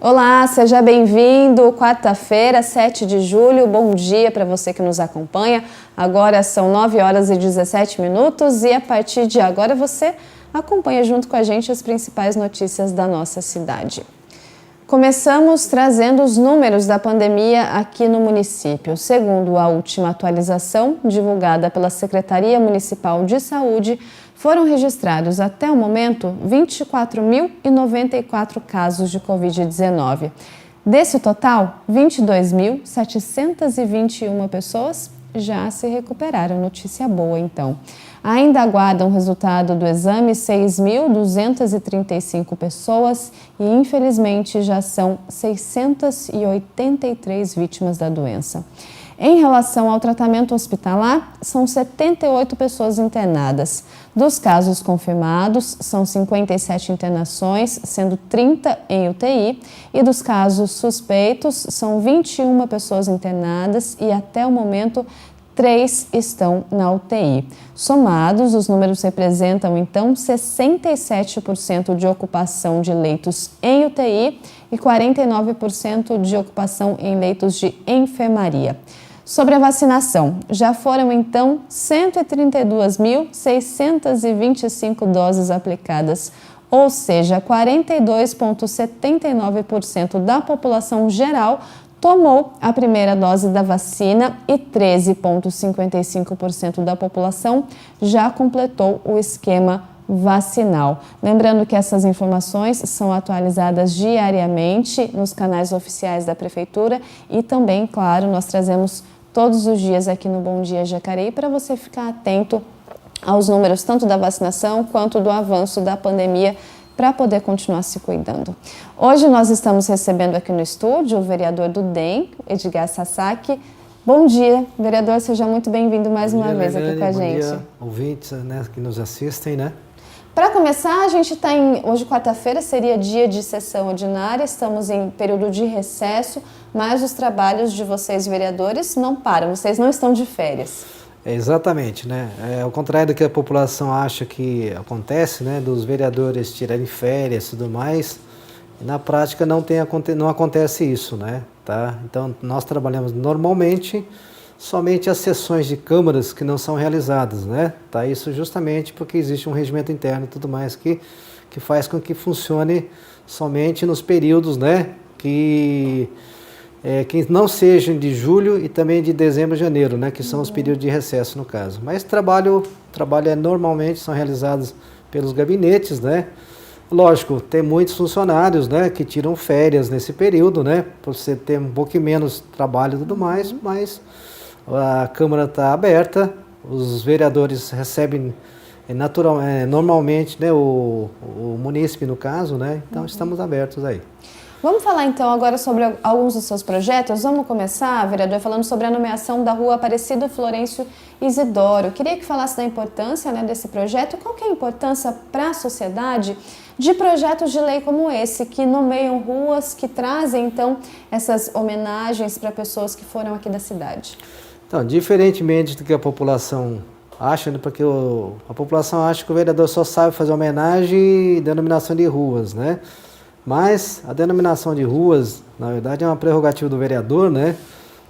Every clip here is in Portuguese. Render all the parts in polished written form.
Olá, seja bem-vindo. Quarta-feira, 7 de julho. Bom dia para você que nos acompanha. Agora são 9 horas e 17 minutos e a partir de agora você acompanha junto com a gente as principais notícias da nossa cidade. Começamos trazendo os números da pandemia aqui no município. Segundo a última atualização, divulgada pela Secretaria Municipal de Saúde, foram registrados até o momento 24.094 casos de Covid-19. Desse total, 22.721 pessoas já se recuperaram. Notícia boa, então. Ainda aguardam o resultado do exame 6.235 pessoas e, infelizmente, já são 683 vítimas da doença. Em relação ao tratamento hospitalar, são 78 pessoas internadas. Dos casos confirmados, são 57 internações, sendo 30 em UTI, e dos casos suspeitos, são 21 pessoas internadas e, até o momento, 3 estão na UTI. Somados, os números representam, então, 67% de ocupação de leitos em UTI e 49% de ocupação em leitos de enfermaria. Sobre a vacinação, já foram, então, 132.625 doses aplicadas, ou seja, 42,79% da população geral tomou a primeira dose da vacina e 13,55% da população já completou o esquema vacinal. Lembrando que essas informações são atualizadas diariamente nos canais oficiais da Prefeitura e também, claro, nós trazemos todos os dias aqui no Bom Dia Jacareí para você ficar atento aos números tanto da vacinação quanto do avanço da pandemia para poder continuar se cuidando. Hoje nós estamos recebendo aqui no estúdio o vereador do DEM, Edgar Sasaki. Bom dia, vereador, seja muito bem-vindo mais uma vez aqui com a gente. Bom dia, ouvintes, que nos assistem, Para começar, a gente está hoje quarta-feira, seria dia de sessão ordinária, estamos em período de recesso, mas os trabalhos de vocês, vereadores, não param, vocês não estão de férias. Exatamente, ao contrário do que a população acha que acontece, dos vereadores tirarem férias e tudo mais, na prática não acontece isso, tá? Então, nós trabalhamos normalmente, somente as sessões de câmaras que não são realizadas, tá? Isso justamente porque existe um regimento interno e tudo mais que faz com que funcione somente nos períodos, que não sejam de julho e também de dezembro e janeiro, que são os períodos de recesso no caso. Mas trabalho normalmente são realizados pelos gabinetes, Lógico, tem muitos funcionários, que tiram férias nesse período, por você ter um pouco menos trabalho e tudo mais, mas a Câmara está aberta, os vereadores recebem normalmente, o munícipe no caso, então estamos abertos aí. Vamos falar então agora sobre alguns dos seus projetos. Vamos começar, vereador, falando sobre a nomeação da rua Aparecido Florencio Isidoro. Queria que falasse da importância desse projeto. Qual que é a importância para a sociedade de projetos de lei como esse, que nomeiam ruas, que trazem então essas homenagens para pessoas que foram aqui da cidade? Então, diferentemente do que a população acha, porque a população acha que o vereador só sabe fazer homenagem e denominação de ruas, Mas a denominação de ruas, na verdade, é uma prerrogativa do vereador,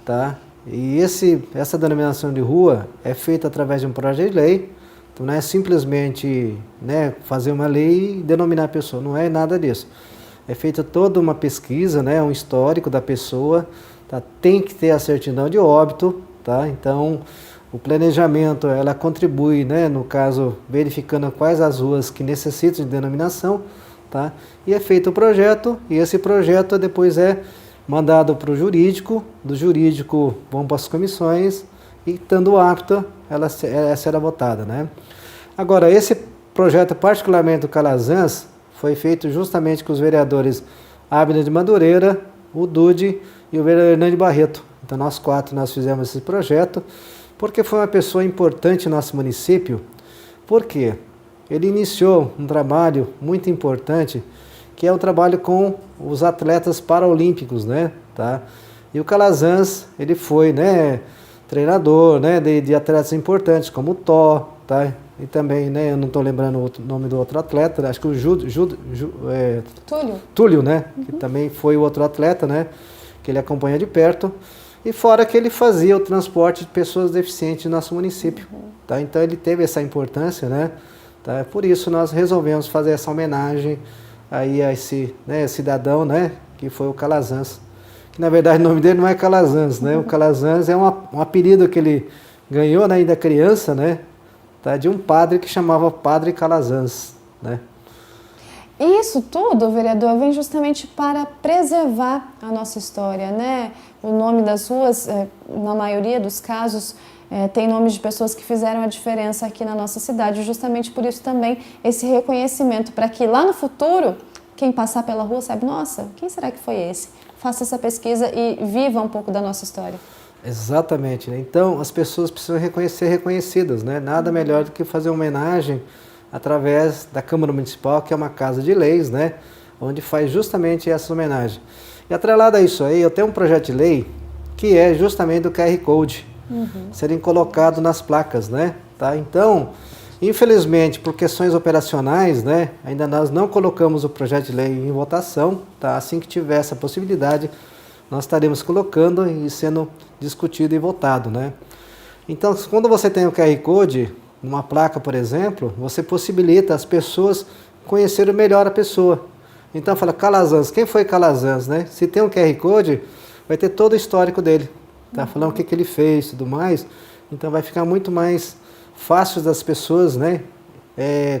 tá? E essa denominação de rua é feita através de um projeto de lei, então não é simplesmente fazer uma lei e denominar a pessoa, não é nada disso. É feita toda uma pesquisa, um histórico da pessoa, tá? Tem que ter a certidão de óbito, tá? Então, o planejamento, ela contribui, no caso, verificando quais as ruas que necessitam de denominação, tá? E é feito o projeto, e esse projeto depois é mandado para o jurídico, do jurídico vão para as comissões, e estando apta, ela será votada, Agora, esse projeto, particularmente do Calazans, foi feito justamente com os vereadores Abner de Madureira, o Dude e o vereador Hernani Barreto. Então, nós 4 fizemos esse projeto, porque foi uma pessoa importante no nosso município. Por quê? Ele iniciou um trabalho muito importante, que é o trabalho com os atletas paralímpicos, tá? E o Calazans, ele foi, treinador, de atletas importantes, como o Tó, tá? e também, né, eu não estou lembrando o nome do outro atleta, acho que o Túlio, né, que também foi o outro atleta, né, que ele acompanha de perto, e fora que ele fazia o transporte de pessoas deficientes no nosso município, tá? Então ele teve essa importância, né, tá? Por isso nós resolvemos fazer essa homenagem aí a esse, né, cidadão, né, que foi o Calazans, que na verdade o nome dele não é Calazans, né, o Calazans é um apelido que ele ganhou, né, ainda criança, né, tá, de um padre que chamava Padre Calazans, né. E isso tudo, vereador, vem justamente para preservar a nossa história, né? O nome das ruas, na maioria dos casos, tem nomes de pessoas que fizeram a diferença aqui na nossa cidade. Justamente por isso também esse reconhecimento, para que lá no futuro, quem passar pela rua sabe, nossa, quem será que foi esse? Faça essa pesquisa e viva um pouco da nossa história. Exatamente, né? Então as pessoas precisam ser reconhecidas, né? Nada melhor do que fazer uma homenagem através da Câmara Municipal, que é uma casa de leis, né, onde faz justamente essa homenagem. E atrelado a isso aí, eu tenho um projeto de lei que é justamente do QR Code, serem colocados nas placas, né, tá? Então, infelizmente, por questões operacionais, né, ainda nós não colocamos o projeto de lei em votação, tá? Assim que tiver essa possibilidade, nós estaremos colocando e sendo discutido e votado, né? Então, quando você tem o QR Code numa placa, por exemplo, você possibilita as pessoas conhecerem melhor a pessoa. Então fala, Calazans, quem foi Calazans, né? Se tem um QR Code, vai ter todo o histórico dele, tá? Falando o que ele fez e tudo mais. Então vai ficar muito mais fácil das pessoas, né,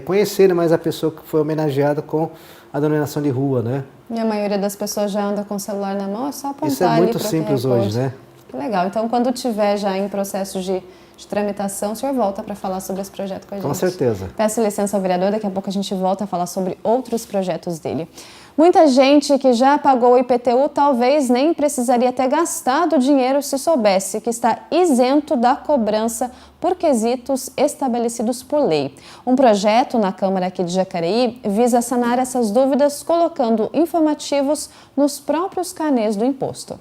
conhecerem mais a pessoa que foi homenageada com a denominação de rua, né? E a maioria das pessoas já anda com o celular na mão, é só apontar ali. Isso é muito simples hoje, né? Que legal. Então, quando tiver já em processo de tramitação, o senhor volta para falar sobre esse projeto com a gente. Com certeza. Peço licença ao vereador, daqui a pouco a gente volta a falar sobre outros projetos dele. Muita gente que já pagou o IPTU talvez nem precisaria ter gastado dinheiro se soubesse que está isento da cobrança por quesitos estabelecidos por lei. Um projeto na Câmara aqui de Jacareí visa sanar essas dúvidas colocando informativos nos próprios carnês do imposto.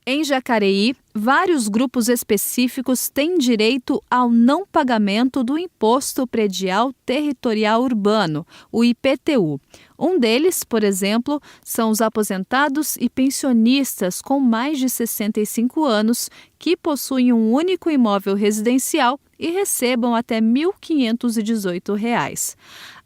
Em Jacareí, vários grupos específicos têm direito ao não pagamento do Imposto Predial Territorial Urbano, o IPTU. Um deles, por exemplo, são os aposentados e pensionistas com mais de 65 anos que possuem um único imóvel residencial e recebam até R$ 1.518.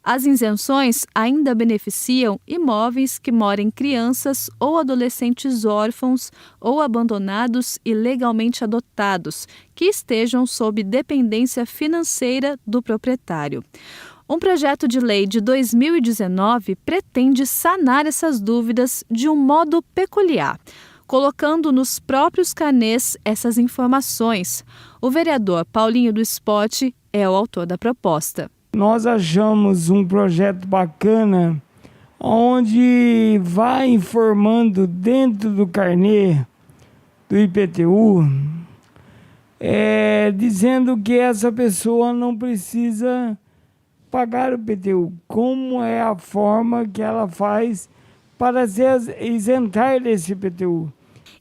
As isenções ainda beneficiam imóveis que morem crianças ou adolescentes órfãos ou abandonados e legalmente adotados, que estejam sob dependência financeira do proprietário. Um projeto de lei de 2019 pretende sanar essas dúvidas de um modo peculiar, colocando nos próprios carnês essas informações. O vereador Paulinho do Spot é o autor da proposta. Nós achamos um projeto bacana, onde vai informando dentro do carnê do IPTU, dizendo que essa pessoa não precisa pagar o IPTU, como é a forma que ela faz para se isentar desse IPTU.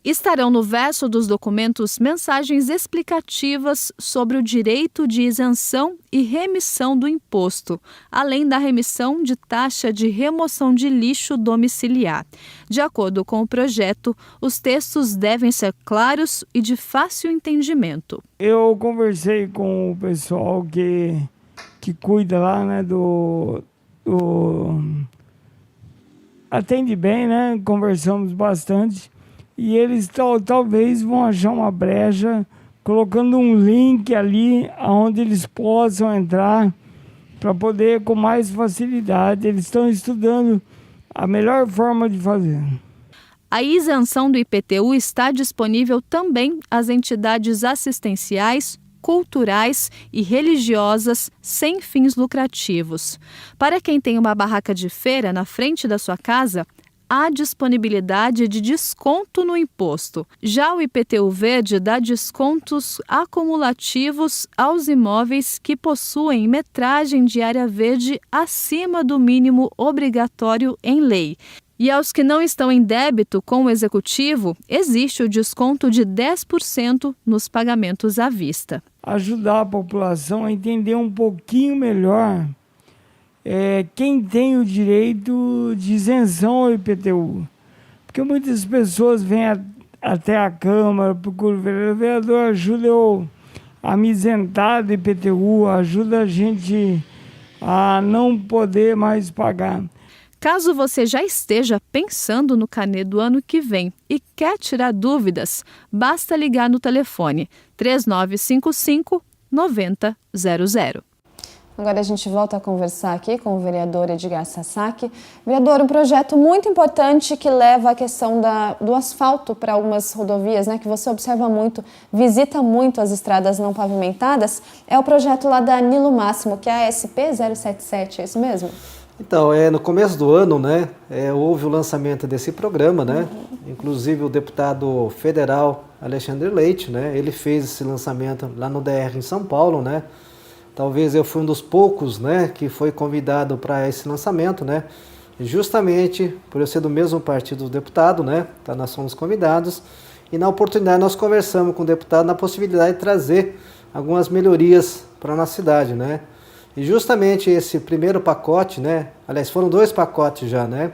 Estarão no verso dos documentos mensagens explicativas sobre o direito de isenção e remissão do imposto, além da remissão de taxa de remoção de lixo domiciliar. De acordo com o projeto, os textos devem ser claros e de fácil entendimento. Eu conversei com o pessoal que cuida lá, né, atende bem, né? Conversamos bastante. E eles talvez vão achar uma brecha, colocando um link ali onde eles possam entrar para poder com mais facilidade. Eles estão estudando a melhor forma de fazer. A isenção do IPTU está disponível também às entidades assistenciais, culturais e religiosas sem fins lucrativos. Para quem tem uma barraca de feira na frente da sua casa, há disponibilidade de desconto no imposto. Já o IPTU Verde dá descontos acumulativos aos imóveis que possuem metragem de área verde acima do mínimo obrigatório em lei. E aos que não estão em débito com o executivo, existe o desconto de 10% nos pagamentos à vista. Ajudar a população a entender um pouquinho melhor quem tem o direito de isenção ao IPTU. Porque muitas pessoas vêm até a Câmara, procuram o vereador, ajuda eu a me isentar do IPTU, ajuda a gente a não poder mais pagar. Caso você já esteja pensando no Carnê do ano que vem e quer tirar dúvidas, basta ligar no telefone 3955-9000. Agora a gente volta a conversar aqui com o vereador Edgar Sasaki. Vereador, um projeto muito importante que leva a questão do asfalto para algumas rodovias, né, que você observa muito, visita muito as estradas não pavimentadas, é o projeto lá da Nilo Máximo, que é a SP-077, é isso mesmo? Então, no começo do ano, né, houve o lançamento desse programa, né, inclusive o deputado federal Alexandre Leite, né, ele fez esse lançamento lá no DR em São Paulo, né, talvez eu fui um dos poucos, né, que foi convidado para esse lançamento, né, justamente por eu ser do mesmo partido do deputado, né, tá, nós fomos convidados e na oportunidade nós conversamos com o deputado na possibilidade de trazer algumas melhorias para a nossa cidade, né. E justamente esse primeiro pacote, né, aliás, foram 2 pacotes já, né,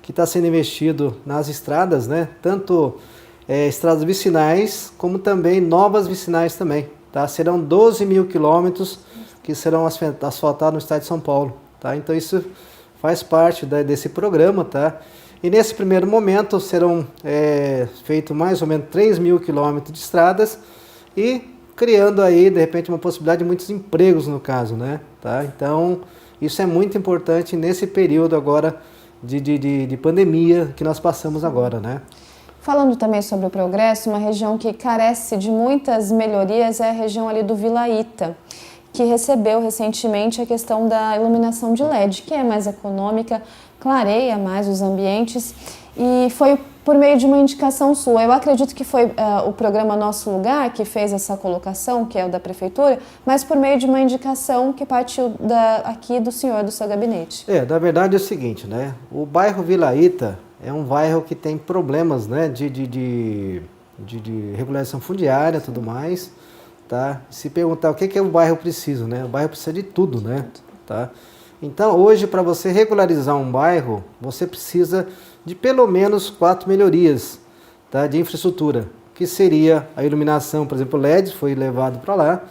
que está sendo investido nas estradas, né, tanto estradas vicinais, como também novas vicinais também, tá? Serão 12 mil quilômetros que serão asfaltados no estado de São Paulo, tá? Então isso faz parte desse programa, tá? E nesse primeiro momento serão feitos mais ou menos 3 mil quilômetros de estradas e criando aí, de repente, uma possibilidade de muitos empregos no caso, né? Tá? Então, isso é muito importante nesse período agora de pandemia que nós passamos agora, né? Falando também sobre o progresso, uma região que carece de muitas melhorias é a região ali do Vila Ita, que recebeu recentemente a questão da iluminação de LED, que é mais econômica, clareia mais os ambientes e foi por meio de uma indicação sua. Eu acredito que foi o programa Nosso Lugar que fez essa colocação, que é o da prefeitura, mas por meio de uma indicação que partiu aqui do senhor, do seu gabinete. Na verdade é o seguinte, né? O bairro Vila Ita é um bairro que tem problemas, né, de regularização fundiária e tudo mais, tá? Se perguntar o que o bairro precisa, né? O bairro precisa de tudo, né? Tá? Então hoje, para você regularizar um bairro, você precisa de pelo menos 4 melhorias, tá, de infraestrutura, que seria a iluminação, por exemplo, o LED foi levado para lá,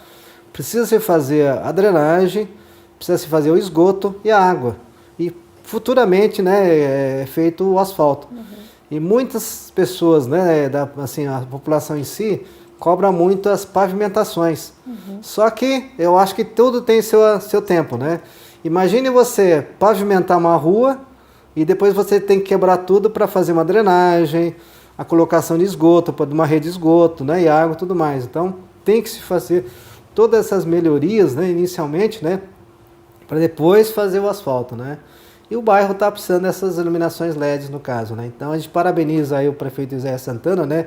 precisa se fazer a drenagem, precisa se fazer o esgoto e a água, e futuramente, né, é feito o asfalto. E muitas pessoas, né, assim, a população em si, cobra muito as pavimentações, só que eu acho que tudo tem seu tempo, né? Imagine você pavimentar uma rua e depois você tem que quebrar tudo para fazer uma drenagem, a colocação de esgoto, de uma rede de esgoto, né, e água e tudo mais. Então tem que se fazer todas essas melhorias, né, inicialmente, né, para depois fazer o asfalto, né. E o bairro está precisando dessas iluminações LEDs no caso, né. Então a gente parabeniza aí o prefeito Zé Santana, né,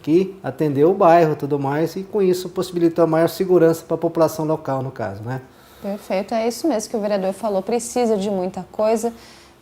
que atendeu o bairro e tudo mais e com isso possibilitou a maior segurança para a população local no caso, né. Perfeito, é isso mesmo que o vereador falou, precisa de muita coisa,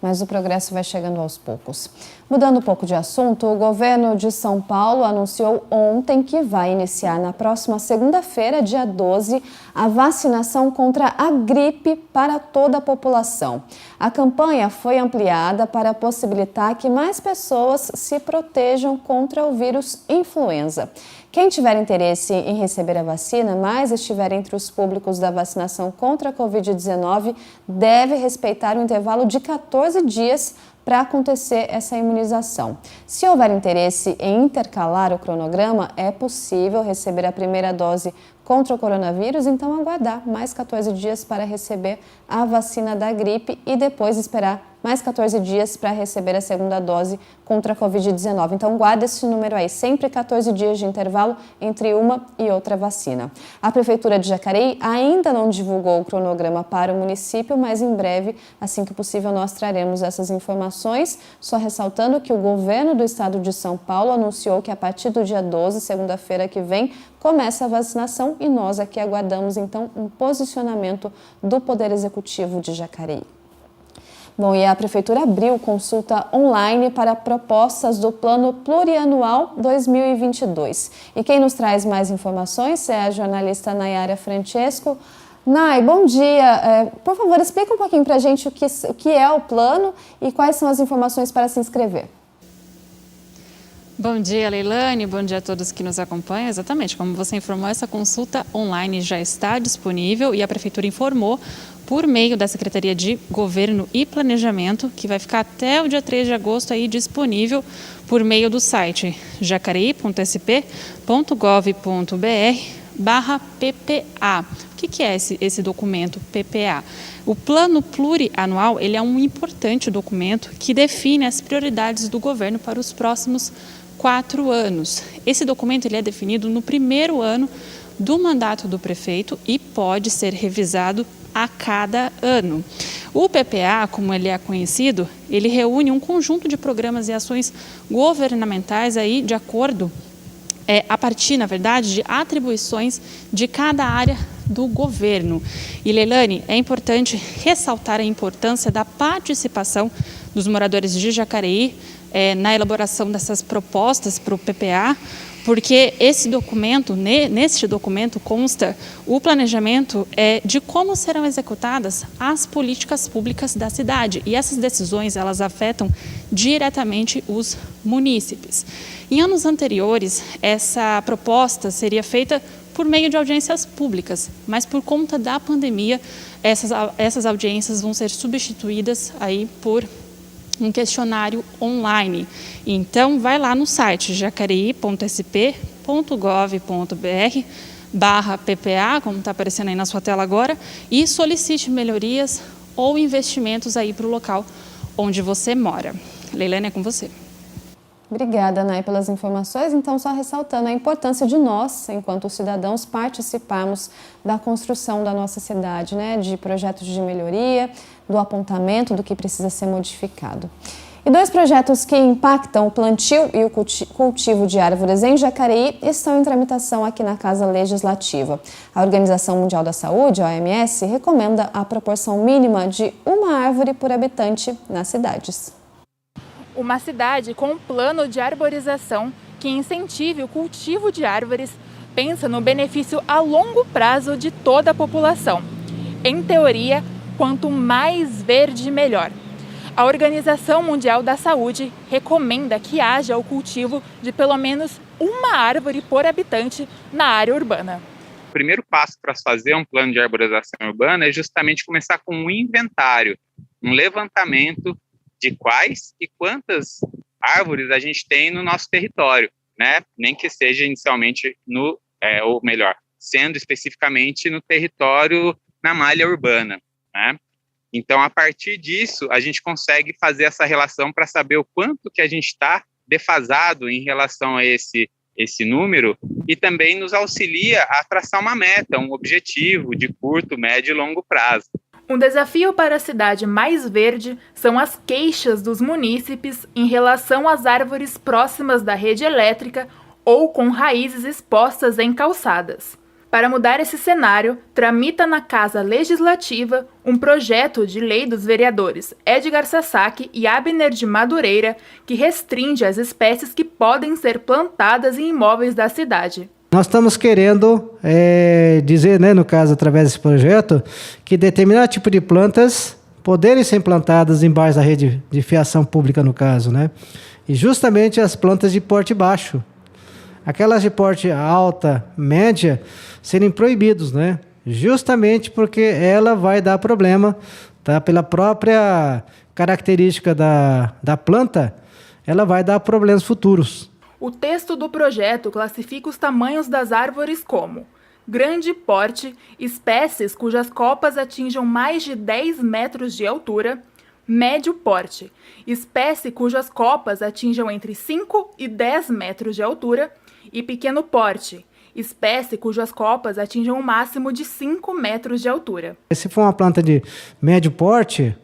mas o progresso vai chegando aos poucos. Mudando um pouco de assunto, o governo de São Paulo anunciou ontem que vai iniciar na próxima segunda-feira, dia 12, a vacinação contra a gripe para toda a população. A campanha foi ampliada para possibilitar que mais pessoas se protejam contra o vírus influenza. Quem tiver interesse em receber a vacina, mas estiver entre os públicos da vacinação contra a Covid-19, deve respeitar o intervalo de 14 dias para acontecer essa imunização. Se houver interesse em intercalar o cronograma, é possível receber a primeira dose contra o coronavírus, então aguardar mais 14 dias para receber a vacina da gripe e depois esperar mais 14 dias para receber a segunda dose contra a Covid-19. Então guarda esse número aí, sempre 14 dias de intervalo entre uma e outra vacina. A Prefeitura de Jacareí ainda não divulgou o cronograma para o município, mas em breve, assim que possível, nós traremos essas informações. Só ressaltando que o governo do estado de São Paulo anunciou que a partir do dia 12, segunda-feira que vem, começa a vacinação e nós aqui aguardamos então um posicionamento do Poder Executivo de Jacareí. Bom, e a Prefeitura abriu consulta online para propostas do Plano Plurianual 2022. E quem nos traz mais informações é a jornalista Nayara Francesco. Nay, bom dia. Por favor, explica um pouquinho para a gente o que é o plano e quais são as informações para se inscrever. Bom dia, Leilane. Bom dia a todos que nos acompanham. Exatamente, como você informou, essa consulta online já está disponível e a Prefeitura informou por meio da Secretaria de Governo e Planejamento, que vai ficar até o dia 3 de agosto aí disponível por meio do site jacareí.sp.gov.br/PPA. O que é esse documento PPA? O Plano Plurianual ele é um importante documento que define as prioridades do governo para os próximos 4 anos. Esse documento ele é definido no primeiro ano do mandato do prefeito e pode ser revisado a cada ano. O PPA, como ele é conhecido, ele reúne um conjunto de programas e ações governamentais aí de acordo a partir, na verdade, de atribuições de cada área do governo. E, Leilane, é importante ressaltar a importância da participação dos moradores de Jacareí na elaboração dessas propostas para o PPA, porque neste documento consta o planejamento de como serão executadas as políticas públicas da cidade. E essas decisões, elas afetam diretamente os munícipes. Em anos anteriores, essa proposta seria feita por meio de audiências públicas, mas por conta da pandemia, essas audiências vão ser substituídas aí por um questionário online. Então, vai lá no site jacareí.sp.gov.br/PPA, como está aparecendo aí na sua tela agora, e solicite melhorias ou investimentos aí para o local onde você mora. Leilane, é com você. Obrigada, Nay, pelas informações. Então, só ressaltando a importância de nós, enquanto cidadãos, participarmos da construção da nossa cidade, né? De projetos de melhoria, do apontamento do que precisa ser modificado. E 2 projetos que impactam o plantio e o cultivo de árvores em Jacareí estão em tramitação aqui na Casa Legislativa. A Organização Mundial da Saúde, a OMS, recomenda a proporção mínima de 1 árvore por habitante nas cidades. Uma cidade com um plano de arborização que incentive o cultivo de árvores pensa no benefício a longo prazo de toda a população. Em teoria, quanto mais verde, melhor. A Organização Mundial da Saúde recomenda que haja o cultivo de pelo menos 1 árvore por habitante na área urbana. O primeiro passo para fazer um plano de arborização urbana é justamente começar com um inventário, um levantamento de quais e quantas árvores a gente tem no nosso território, né? Nem que seja inicialmente ou melhor, sendo especificamente no território na malha urbana, né? Então, a partir disso, a gente consegue fazer essa relação para saber o quanto que a gente está defasado em relação a esse número e também nos auxilia a traçar uma meta, um objetivo de curto, médio e longo prazo. Um desafio para a cidade mais verde são as queixas dos munícipes em relação às árvores próximas da rede elétrica ou com raízes expostas em calçadas. Para mudar esse cenário, tramita na Casa Legislativa um projeto de lei dos vereadores Edgar Sasaki e Abner de Madureira que restringe as espécies que podem ser plantadas em imóveis da cidade. Nós estamos querendo dizer, né, no caso, através desse projeto, que determinado tipo de plantas poderem ser implantadas embaixo da rede de fiação pública, no caso, né? E justamente as plantas de porte baixo. Aquelas de porte alta, média, serem proibidos, né? Justamente porque ela vai dar problema, tá? Pela própria característica da planta, ela vai dar problemas futuros. O texto do projeto classifica os tamanhos das árvores como grande porte, espécies cujas copas atinjam mais de 10 metros de altura, médio porte, espécie cujas copas atinjam entre 5 e 10 metros de altura, e pequeno porte, espécie cujas copas atinjam um máximo de 5 metros de altura. Se for uma planta de médio porte,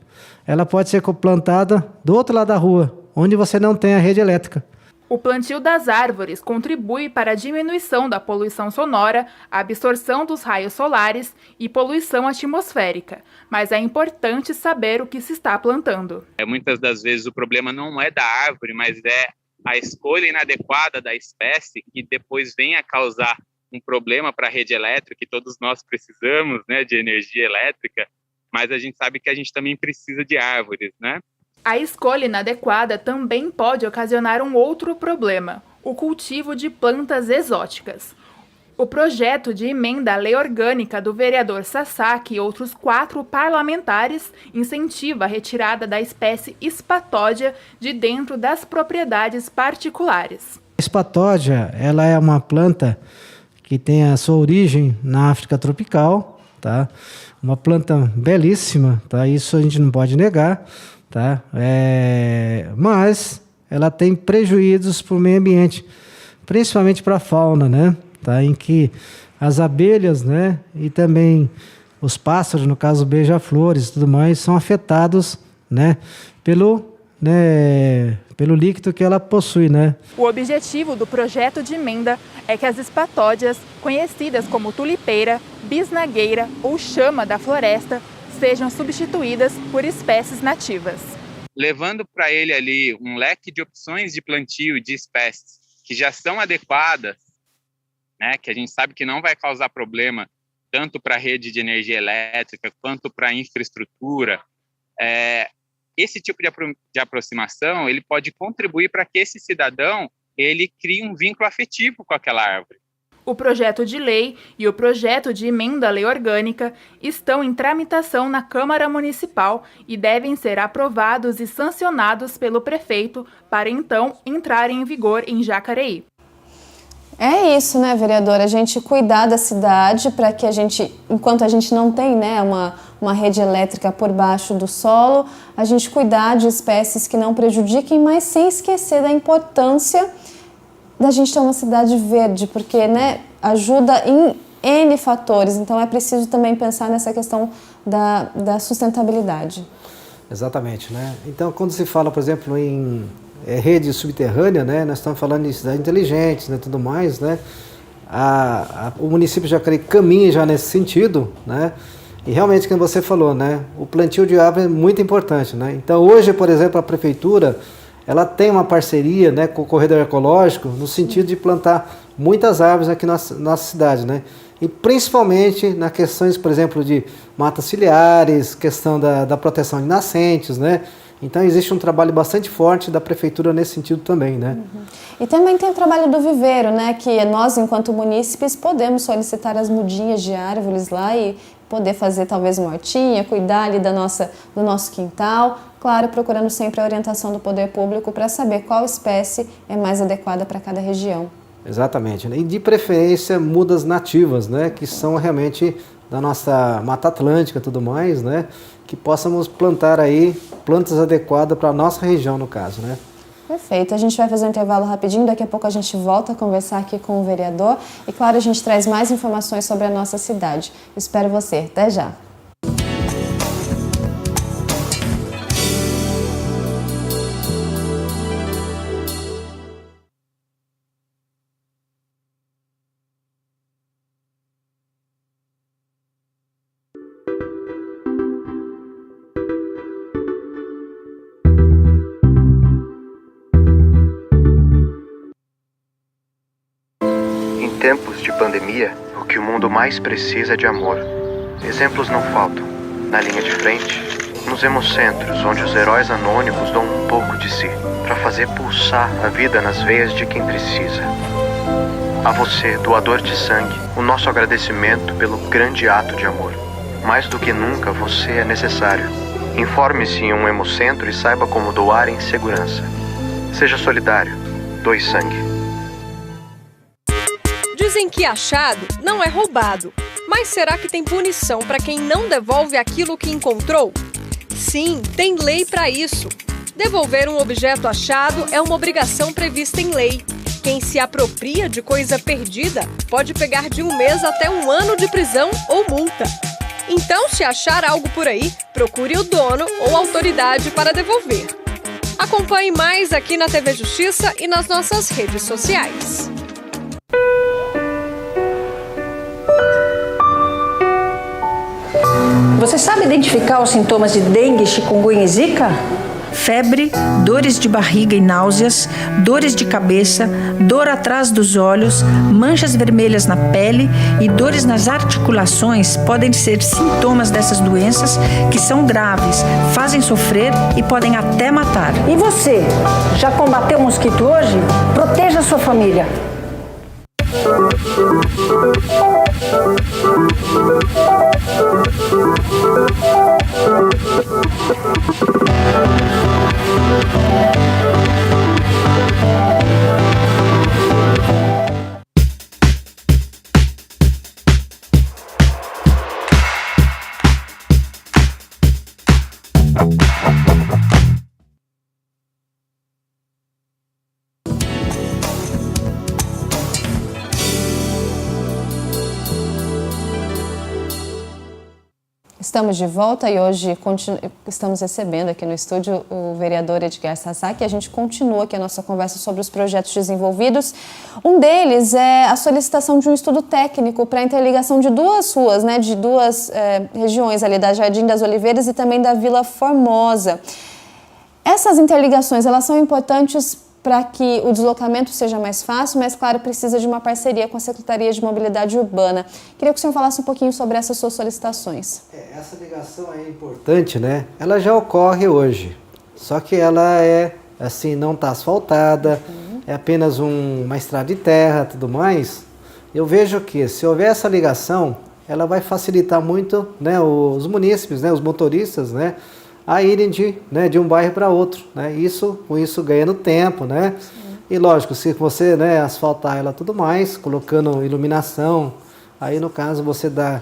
ela pode ser plantada do outro lado da rua, onde você não tem a rede elétrica. O plantio das árvores contribui para a diminuição da poluição sonora, a absorção dos raios solares e poluição atmosférica, mas é importante saber o que se está plantando. Muitas das vezes o problema não é da árvore, mas é a escolha inadequada da espécie que depois vem a causar um problema para a rede elétrica, que todos nós precisamos, né, de energia elétrica, mas a gente sabe que a gente também precisa de árvores, né? A escolha inadequada também pode ocasionar um outro problema, o cultivo de plantas exóticas. O projeto de emenda à lei orgânica do vereador Sasaki e outros 4 parlamentares incentiva a retirada da espécie Spatódia de dentro das propriedades particulares. A Spatódia, ela é uma planta que tem a sua origem na África tropical, tá? Uma planta belíssima, tá? Isso a gente não pode negar. Tá? Mas ela tem prejuízos para o meio ambiente, principalmente para a fauna, né? Tá? Em que as abelhas, né? E também os pássaros, no caso beija-flores e tudo mais, são afetados, né? Pelo líquido que ela possui, né? O objetivo do projeto de emenda é que as espatódias, conhecidas como tulipeira, bisnagueira ou chama da floresta, sejam substituídas por espécies nativas. Levando para ele ali um leque de opções de plantio de espécies que já são adequadas, né, que a gente sabe que não vai causar problema tanto para a rede de energia elétrica quanto para a infraestrutura, esse tipo de aproximação ele pode contribuir para que esse cidadão ele crie um vínculo afetivo com aquela árvore. O projeto de lei e o projeto de emenda à lei orgânica estão em tramitação na Câmara Municipal e devem ser aprovados e sancionados pelo prefeito para então entrarem em vigor em Jacareí. É isso, né, vereadora? A gente cuidar da cidade para que a gente, enquanto a gente não tem, né, uma rede elétrica por baixo do solo, a gente cuidar de espécies que não prejudiquem, mas sem esquecer da importância da gente ter uma cidade verde, porque, né, ajuda em N fatores, então é preciso também pensar nessa questão da sustentabilidade. Exatamente, né? Então, quando se fala, por exemplo, em rede subterrânea, né, nós estamos falando de cidades inteligentes, né, tudo mais, né? O município de Jacareí caminha já nesse sentido, né? E realmente, como você falou, né, o plantio de árvore é muito importante, né? Então, hoje, por exemplo, a prefeitura ela tem uma parceria, né, com o Corredor Ecológico no sentido de plantar muitas árvores aqui na nossa cidade, né? E principalmente nas questões, por exemplo, de matas ciliares, questão da proteção de nascentes, né? Então existe um trabalho bastante forte da prefeitura nesse sentido também, né? E também tem o trabalho do viveiro, né? Que nós, enquanto munícipes, podemos solicitar as mudinhas de árvores lá e poder fazer talvez uma hortinha, cuidar ali do nosso quintal. Claro, procurando sempre a orientação do poder público para saber qual espécie é mais adequada para cada região. Exatamente, né? E de preferência mudas nativas, né? Que são realmente da nossa Mata Atlântica e tudo mais, né? Que possamos plantar aí plantas adequadas para a nossa região, no caso, né? Perfeito, a gente vai fazer um intervalo rapidinho, daqui a pouco a gente volta a conversar aqui com o vereador e claro, a gente traz mais informações sobre a nossa cidade. Espero você, até já! Em tempos de pandemia, o que o mundo mais precisa é de amor. Exemplos não faltam. Na linha de frente, nos hemocentros, onde os heróis anônimos dão um pouco de si, para fazer pulsar a vida nas veias de quem precisa. A você, doador de sangue, o nosso agradecimento pelo grande ato de amor. Mais do que nunca, você é necessário. Informe-se em um hemocentro e saiba como doar em segurança. Seja solidário. Doe sangue. Dizem que achado não é roubado, mas será que tem punição para quem não devolve aquilo que encontrou? Sim, tem lei para isso. Devolver um objeto achado é uma obrigação prevista em lei. Quem se apropria de coisa perdida pode pegar de 1 mês até 1 ano de prisão ou multa. Então, se achar algo por aí, procure o dono ou autoridade para devolver. Acompanhe mais aqui na TV Justiça e nas nossas redes sociais. Você sabe identificar os sintomas de dengue, chikungunya e zika? Febre, dores de barriga e náuseas, dores de cabeça, dor atrás dos olhos, manchas vermelhas na pele e dores nas articulações podem ser sintomas dessas doenças que são graves, fazem sofrer e podem até matar. E você, já combateu o mosquito hoje? Proteja a sua família. Estamos de volta e hoje estamos recebendo aqui no estúdio o vereador Edgar Sasaki. A gente continua aqui a nossa conversa sobre os projetos desenvolvidos. Um deles é a solicitação de um estudo técnico para a interligação de duas ruas, né, de duas regiões ali, da Jardim das Oliveiras e também da Vila Formosa. Essas interligações, elas são importantes para que o deslocamento seja mais fácil, mas, claro, precisa de uma parceria com a Secretaria de Mobilidade Urbana. Queria que o senhor falasse um pouquinho sobre essas suas solicitações. Essa ligação é importante, né? Ela já ocorre hoje, só que ela é, assim, não está asfaltada, é apenas uma estrada de terra, tudo mais. Eu vejo que, se houver essa ligação, ela vai facilitar muito, né, os munícipes, né, os motoristas, né, a irem de um bairro para outro, né? Com isso ganhando tempo, né? Sim. E lógico, se você, né, asfaltar ela tudo mais, colocando iluminação, aí no caso você dá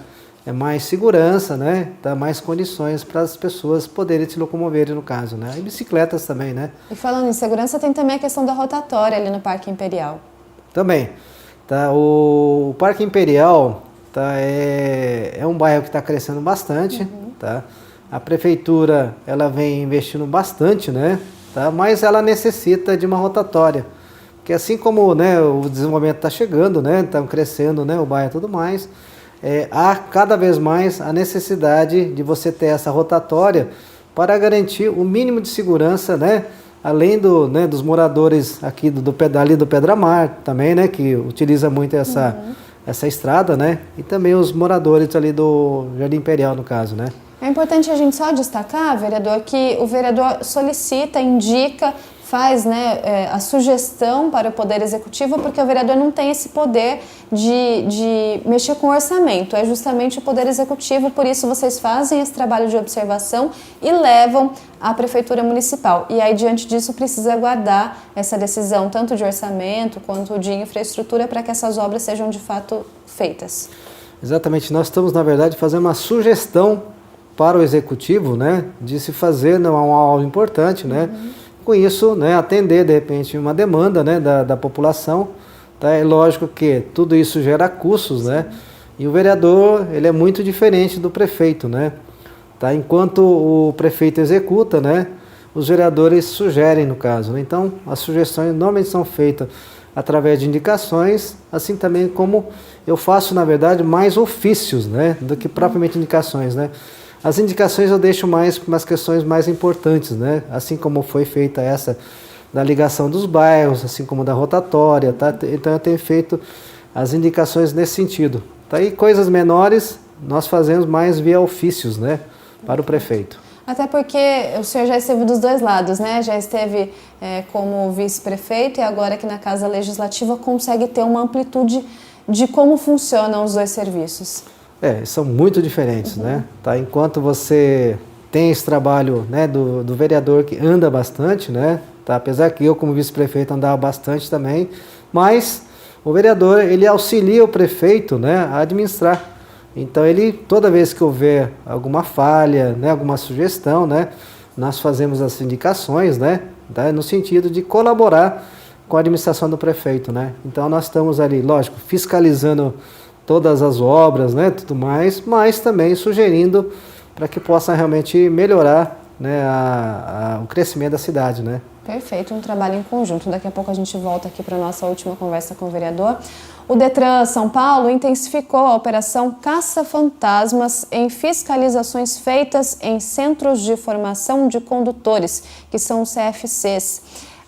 mais segurança, né? Dá mais condições para as pessoas poderem se locomoverem no caso, né? E bicicletas também, né? E falando em segurança, tem também a questão da rotatória ali no Parque Imperial. Também, tá? O Parque Imperial, tá? É um bairro que está crescendo bastante, tá? A prefeitura, ela vem investindo bastante, né? Tá? Mas ela necessita de uma rotatória. Porque assim como, né, o desenvolvimento está chegando, né? Está crescendo, né, o bairro e tudo mais, há cada vez mais a necessidade de você ter essa rotatória para garantir o mínimo de segurança, né? Além dos moradores aqui do Pedramar também, né? Que utiliza muito essa estrada, né? E também os moradores ali do Jardim Imperial, no caso, né? É importante a gente só destacar, vereador, que o vereador solicita, indica, faz, né, a sugestão para o Poder Executivo, porque o vereador não tem esse poder de mexer com o orçamento, é justamente o Poder Executivo, por isso vocês fazem esse trabalho de observação e levam à Prefeitura Municipal. E aí, diante disso, precisa aguardar essa decisão, tanto de orçamento quanto de infraestrutura, para que essas obras sejam de fato feitas. Exatamente, nós estamos, na verdade, fazendo uma sugestão para o Executivo, né, de se fazer algo importante, né, com isso, né, atender, de repente, uma demanda, né, da população, tá? É lógico que tudo isso gera custos, né, e o vereador, ele é muito diferente do prefeito, né, tá? Enquanto o prefeito executa, né, os vereadores sugerem, no caso, né? Então, as sugestões normalmente são feitas através de indicações, assim também como eu faço, na verdade, mais ofícios, né, do que propriamente indicações, né. As indicações eu deixo mais para umas questões mais importantes, né? Assim como foi feita essa da ligação dos bairros, assim como da rotatória, tá? Então eu tenho feito as indicações nesse sentido. Tá? E coisas menores nós fazemos mais via ofícios, né? Para o prefeito. Até porque o senhor já esteve dos dois lados, né? Já esteve como vice-prefeito e agora aqui na Casa Legislativa consegue ter uma amplitude de como funcionam os dois serviços. São muito diferentes, né? Tá? Enquanto você tem esse trabalho, né, do vereador que anda bastante, né? Tá? Apesar que eu, como vice-prefeito, andava bastante também, mas o vereador, ele auxilia o prefeito, né, a administrar. Então, ele, toda vez que houver alguma falha, né, alguma sugestão, né, nós fazemos as indicações, né, tá? No sentido de colaborar com a administração do prefeito, né? Então, nós estamos ali, lógico, fiscalizando todas as obras, né, tudo mais, mas também sugerindo para que possa realmente melhorar né, o crescimento da cidade, né? Perfeito, um trabalho em conjunto. Daqui a pouco a gente volta aqui para a nossa última conversa com o vereador. O Detran São Paulo intensificou a operação Caça-Fantasmas em fiscalizações feitas em centros de formação de condutores, que são os CFCs.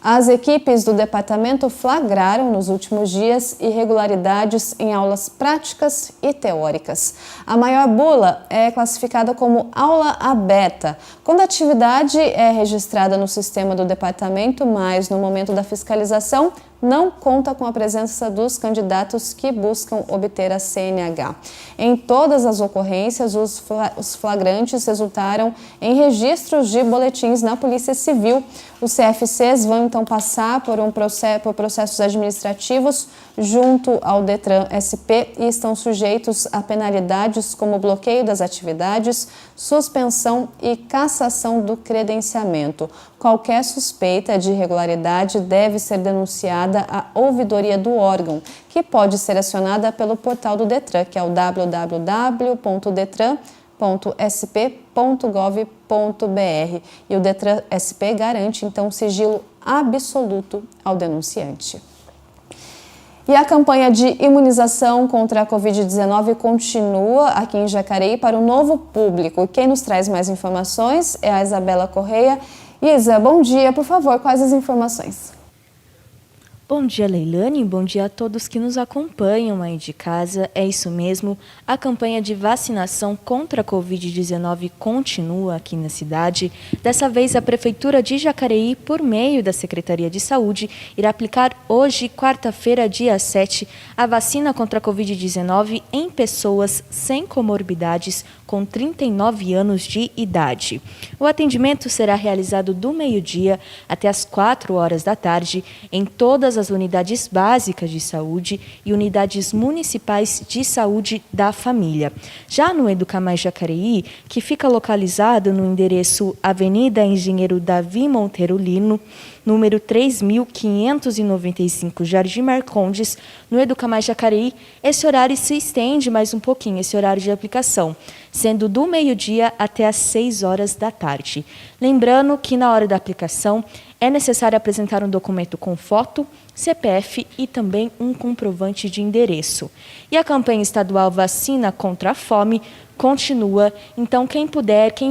As equipes do departamento flagraram nos últimos dias irregularidades em aulas práticas e teóricas. A maior bula é classificada como aula aberta, quando a atividade é registrada no sistema do departamento, mas no momento da fiscalização não conta com a presença dos candidatos que buscam obter a CNH. Em todas as ocorrências, os flagrantes resultaram em registros de boletins na Polícia Civil. Os CFCs vão então passar por processos administrativos junto ao Detran SP e estão sujeitos a penalidades como bloqueio das atividades, suspensão e cassação do credenciamento. Qualquer suspeita de irregularidade deve ser denunciada à ouvidoria do órgão, que pode ser acionada pelo portal do Detran, que é o www.detran.sp.gov.br. E o Detran SP garante, então, sigilo absoluto ao denunciante. E a campanha de imunização contra a Covid-19 continua aqui em Jacareí para o novo público. Quem nos traz mais informações é a Isabela Correia. Isa, bom dia. Por favor, quais as informações? Bom dia, Leilane. Bom dia a todos que nos acompanham aí de casa. É isso mesmo, a campanha de vacinação contra a Covid-19 continua aqui na cidade. Dessa vez, a Prefeitura de Jacareí, por meio da Secretaria de Saúde, irá aplicar hoje, quarta-feira, dia 7, a vacina contra a Covid-19 em pessoas sem comorbidades com 39 anos de idade. O atendimento será realizado do meio-dia até as 4 horas da tarde em todas as unidades básicas de saúde e unidades municipais de saúde da família. Já no Educamais Jacareí, que fica localizado no endereço Avenida Engenheiro Davi Monteiro Lino, número 3.595, Jardim Marcondes, no Educamais Jacareí, esse horário se estende mais um pouquinho, esse horário de aplicação, sendo do meio-dia até às 6 horas da tarde. Lembrando que na hora da aplicação é necessário apresentar um documento com foto, CPF e também um comprovante de endereço. E a campanha estadual Vacina contra a Fome continua, então quem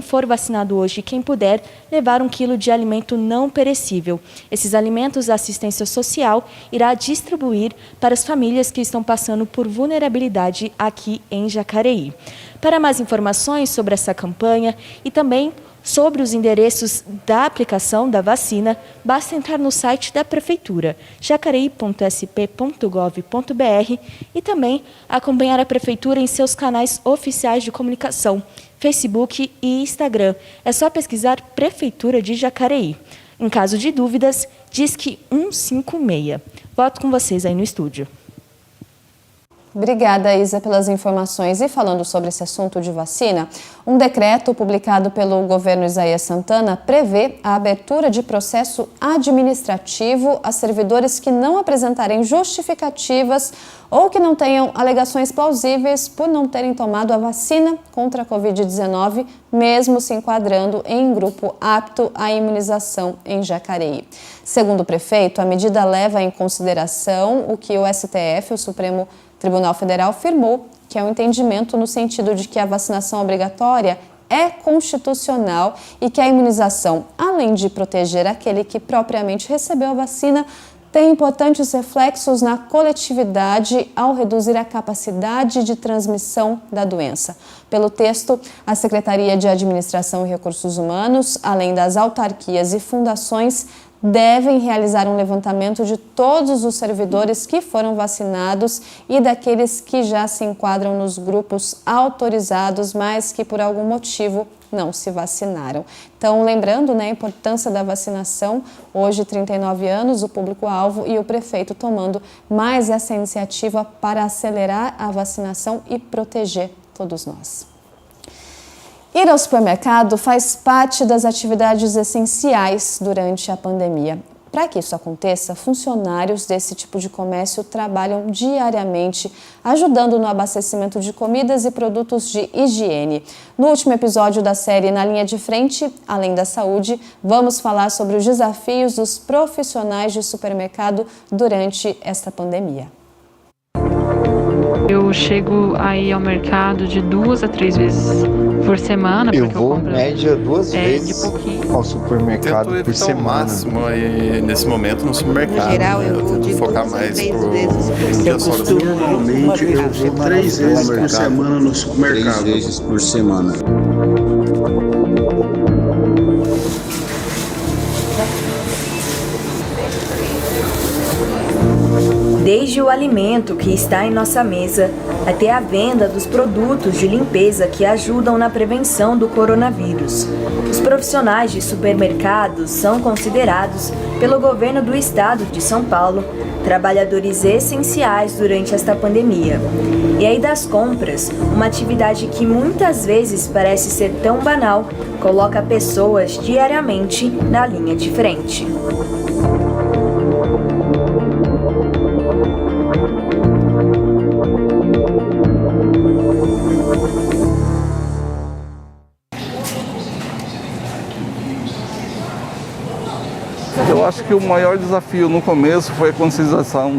for vacinado hoje, quem puder, levar 1 quilo de alimento não perecível. Esses alimentos a assistência social irá distribuir para as famílias que estão passando por vulnerabilidade aqui em Jacareí. Para mais informações sobre essa campanha e também sobre os endereços da aplicação da vacina, basta entrar no site da Prefeitura, jacareí.sp.gov.br, e também acompanhar a Prefeitura em seus canais oficiais de comunicação, Facebook e Instagram. É só pesquisar Prefeitura de Jacareí. Em caso de dúvidas, Disque 156. Volto com vocês aí no estúdio. Obrigada, Isa, pelas informações. E falando sobre esse assunto de vacina, um decreto publicado pelo governo Isaías Santana prevê a abertura de processo administrativo a servidores que não apresentarem justificativas ou que não tenham alegações plausíveis por não terem tomado a vacina contra a Covid-19, mesmo se enquadrando em grupo apto à imunização em Jacareí. Segundo o prefeito, a medida leva em consideração o que o STF, o Supremo Tribunal Federal, afirmou, que é um entendimento no sentido de que a vacinação obrigatória é constitucional e que a imunização, além de proteger aquele que propriamente recebeu a vacina, tem importantes reflexos na coletividade ao reduzir a capacidade de transmissão da doença. Pelo texto, a Secretaria de Administração e Recursos Humanos, além das autarquias e fundações, devem realizar um levantamento de todos os servidores que foram vacinados e daqueles que já se enquadram nos grupos autorizados, mas que por algum motivo não se vacinaram. Então, lembrando, a importância da vacinação, hoje 39 anos, o público-alvo e o prefeito tomando mais essa iniciativa para acelerar a vacinação e proteger todos nós. Ir ao supermercado faz parte das atividades essenciais durante a pandemia. Para que isso aconteça, funcionários desse tipo de comércio trabalham diariamente, ajudando no abastecimento de comidas e produtos de higiene. No último episódio da série Na Linha de Frente, Além da Saúde, vamos falar sobre os desafios dos profissionais de supermercado durante esta pandemia. Eu chego aí ao mercado de 2 a 3 vezes por semana. Eu vou, em média, 2 vezes ao supermercado por semana. Máximo aí, nesse momento no supermercado. No geral, eu vou de focar mais Normalmente eu vou 3 vezes por semana no supermercado. 3 vezes por semana. Desde o alimento que está em nossa mesa, até a venda dos produtos de limpeza que ajudam na prevenção do coronavírus. Os profissionais de supermercados são considerados, pelo governo do estado de São Paulo, trabalhadores essenciais durante esta pandemia. E aí das compras, uma atividade que muitas vezes parece ser tão banal, coloca pessoas diariamente na linha de frente. Eu acho que o maior desafio no começo foi a conscientização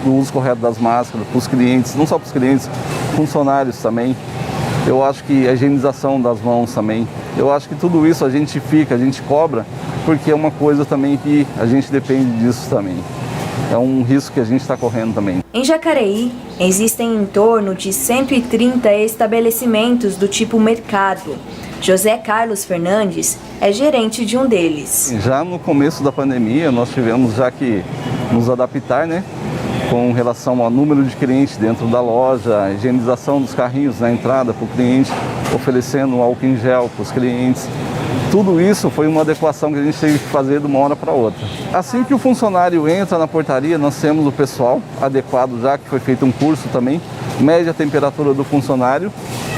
do uso correto das máscaras para os clientes, não só para os clientes, funcionários também. Eu acho que a higienização das mãos também. Eu acho que tudo isso a gente cobra, porque é uma coisa também que a gente depende disso também. É um risco que a gente está correndo também. Em Jacareí, existem em torno de 130 estabelecimentos do tipo mercado. José Carlos Fernandes é gerente de um deles. Já no começo da pandemia, nós tivemos já que nos adaptar, com relação ao número de clientes dentro da loja, a higienização dos carrinhos na entrada para o cliente, oferecendo álcool em gel para os clientes. Tudo isso foi uma adequação que a gente teve que fazer de uma hora para outra. Assim que o funcionário entra na portaria, nós temos o pessoal adequado já, que foi feito um curso também, mede a temperatura do funcionário.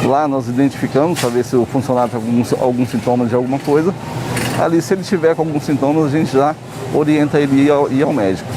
Lá nós identificamos para ver se o funcionário tem algum sintoma de alguma coisa. Ali, se ele tiver com alguns sintomas, a gente já orienta ele a ir ao médico.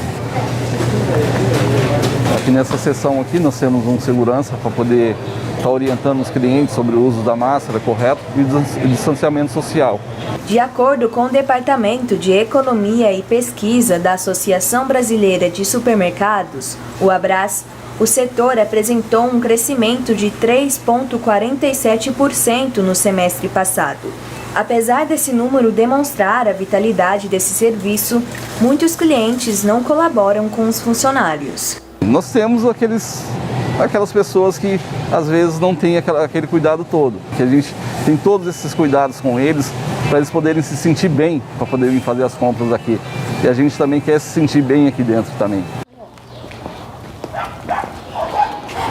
Aqui nessa sessão aqui nós temos um segurança para poder estar orientando os clientes sobre o uso da máscara correto e distanciamento social. De acordo com o Departamento de Economia e Pesquisa da Associação Brasileira de Supermercados, o Abras, o setor apresentou um crescimento de 3,47% no semestre passado. Apesar desse número demonstrar a vitalidade desse serviço, muitos clientes não colaboram com os funcionários. Nós temos aquelas pessoas que às vezes não têm aquele cuidado todo, que a gente tem todos esses cuidados com eles para eles poderem se sentir bem, para poderem fazer as compras aqui. E a gente também quer se sentir bem aqui dentro também.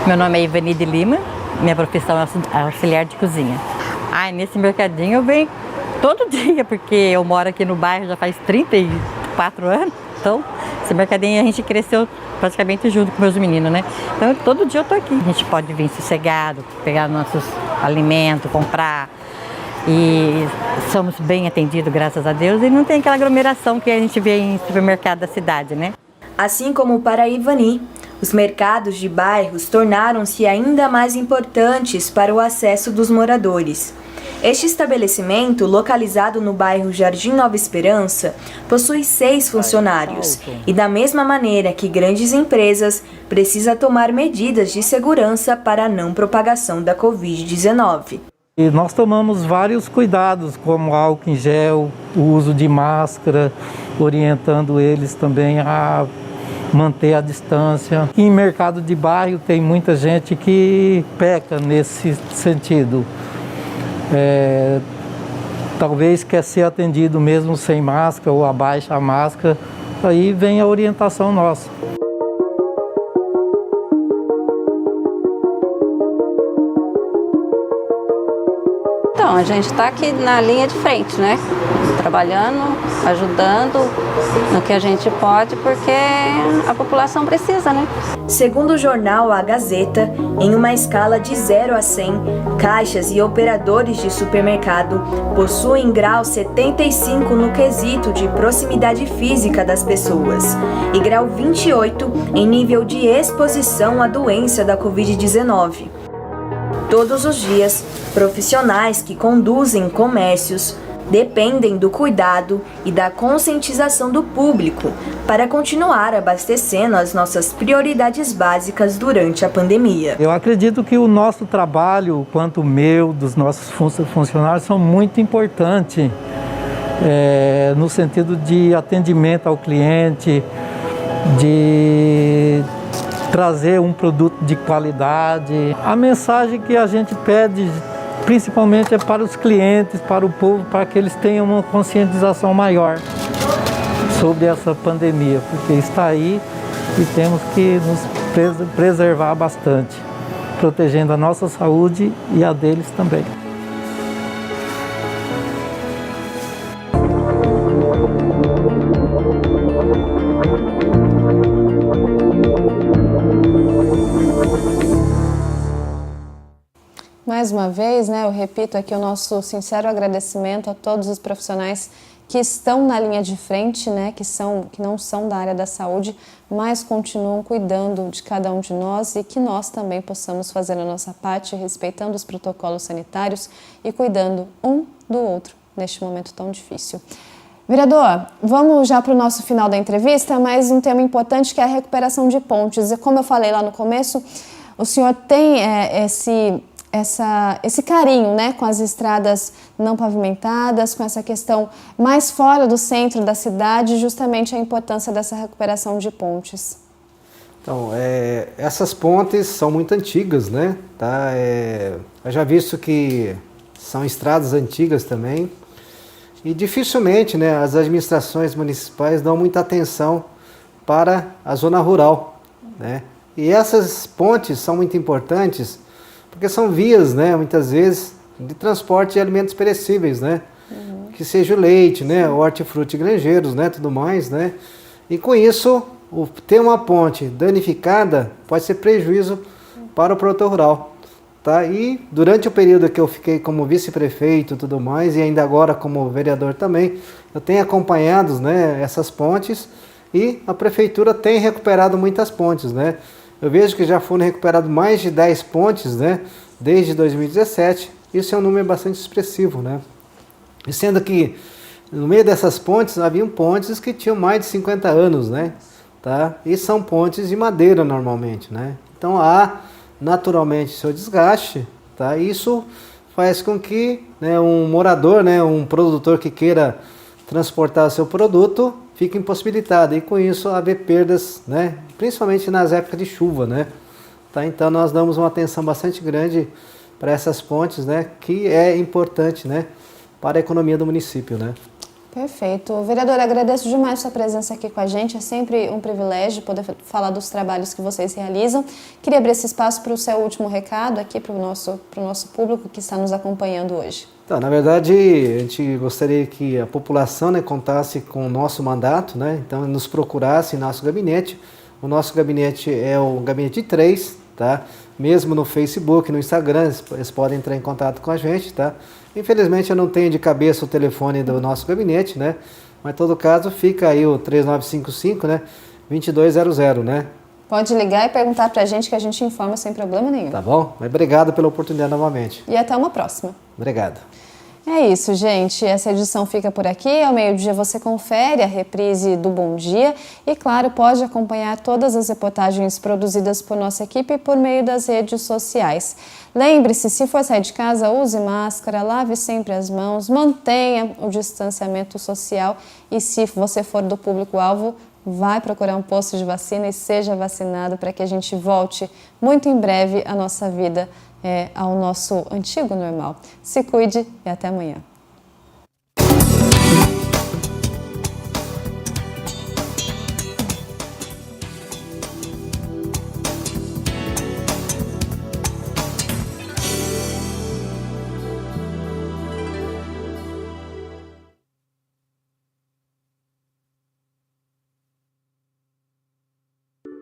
Meu nome é Ivani de Lima, minha profissão é auxiliar de cozinha. Nesse mercadinho eu venho todo dia, porque eu moro aqui no bairro já faz 34 anos. Então, esse mercadinho a gente cresceu praticamente junto com meus meninos, Então, todo dia eu tô aqui. A gente pode vir sossegado, pegar nossos alimentos, comprar. E somos bem atendidos, graças a Deus. E não tem aquela aglomeração que a gente vê em supermercado da cidade, Assim como para a Ivani, os mercados de bairros tornaram-se ainda mais importantes para o acesso dos moradores. Este estabelecimento, localizado no bairro Jardim Nova Esperança, possui 6 funcionários e, da mesma maneira que grandes empresas, precisa tomar medidas de segurança para a não propagação da Covid-19. E nós tomamos vários cuidados, como álcool em gel, o uso de máscara, orientando eles também a manter a distância. Em mercado de bairro tem muita gente que peca nesse sentido. Talvez quer ser atendido mesmo sem máscara ou abaixa a máscara, aí vem a orientação nossa. Então, a gente está aqui na linha de frente, né? Trabalhando, ajudando no que a gente pode, porque a população precisa, né? Segundo o jornal A Gazeta, em uma escala de 0 a 100, caixas e operadores de supermercado possuem grau 75 no quesito de proximidade física das pessoas e grau 28 em nível de exposição à doença da Covid-19. Todos os dias, profissionais que conduzem comércios dependem do cuidado e da conscientização do público para continuar abastecendo as nossas prioridades básicas durante a pandemia. Eu acredito que o nosso trabalho, quanto o meu, dos nossos funcionários, são muito importantes no sentido de atendimento ao cliente, de trazer um produto de qualidade. A mensagem que a gente pede principalmente é para os clientes, para o povo, para que eles tenham uma conscientização maior sobre essa pandemia, porque está aí e temos que nos preservar bastante, protegendo a nossa saúde e a deles também. Mais uma vez, eu repito aqui o nosso sincero agradecimento a todos os profissionais que estão na linha de frente, que não são da área da saúde, mas continuam cuidando de cada um de nós e que nós também possamos fazer a nossa parte, respeitando os protocolos sanitários e cuidando um do outro neste momento tão difícil. Vereador, vamos já para o nosso final da entrevista, mas um tema importante que é a recuperação de pontes. E como eu falei lá no começo, o senhor tem esse carinho, com as estradas não pavimentadas, com essa questão mais fora do centro da cidade, justamente a importância dessa recuperação de pontes. Então, essas pontes são muito antigas, eu já visto que são estradas antigas também e dificilmente, as administrações municipais dão muita atenção para a zona rural, E essas pontes são muito importantes porque são vias, muitas vezes, de transporte de alimentos perecíveis, Que seja o leite, hortifruti granjeiros, tudo mais, E com isso, ter uma ponte danificada pode ser prejuízo para o produtor rural, E durante o período que eu fiquei como vice-prefeito e tudo mais, e ainda agora como vereador também, eu tenho acompanhado, essas pontes e a prefeitura tem recuperado muitas pontes, Eu vejo que já foram recuperados mais de 10 pontes, desde 2017. Isso é um número bastante expressivo, E sendo que no meio dessas pontes haviam pontes que tinham mais de 50 anos, E são pontes de madeira normalmente, Então há naturalmente seu desgaste, Isso faz com que um morador, um produtor que queira transportar seu produto fica impossibilitado e com isso haver perdas, principalmente nas épocas de chuva, Então nós damos uma atenção bastante grande para essas pontes, que é importante, para a economia do município, Perfeito. Vereador, agradeço demais sua presença aqui com a gente, é sempre um privilégio poder falar dos trabalhos que vocês realizam. Queria abrir esse espaço para o seu último recado aqui para o nosso público que está nos acompanhando hoje. Então, na verdade, a gente gostaria que a população contasse com o nosso mandato, Então, nos procurasse em nosso gabinete. O nosso gabinete é o gabinete 3, Mesmo no Facebook, no Instagram, eles podem entrar em contato com a gente, Infelizmente, eu não tenho de cabeça o telefone do nosso gabinete, Mas, em todo caso, fica aí o 3955, 2200, Pode ligar e perguntar pra gente que a gente informa sem problema nenhum. Tá bom? Mas obrigado pela oportunidade novamente. E até uma próxima. Obrigado. É isso, gente. Essa edição fica por aqui. Ao meio-dia você confere a reprise do Bom Dia e, claro, pode acompanhar todas as reportagens produzidas por nossa equipe por meio das redes sociais. Lembre-se, se for sair de casa, use máscara, lave sempre as mãos, mantenha o distanciamento social e, se você for do público-alvo, vai procurar um posto de vacina e seja vacinado para que a gente volte muito em breve à nossa vida, ao nosso antigo normal. Se cuide e até amanhã.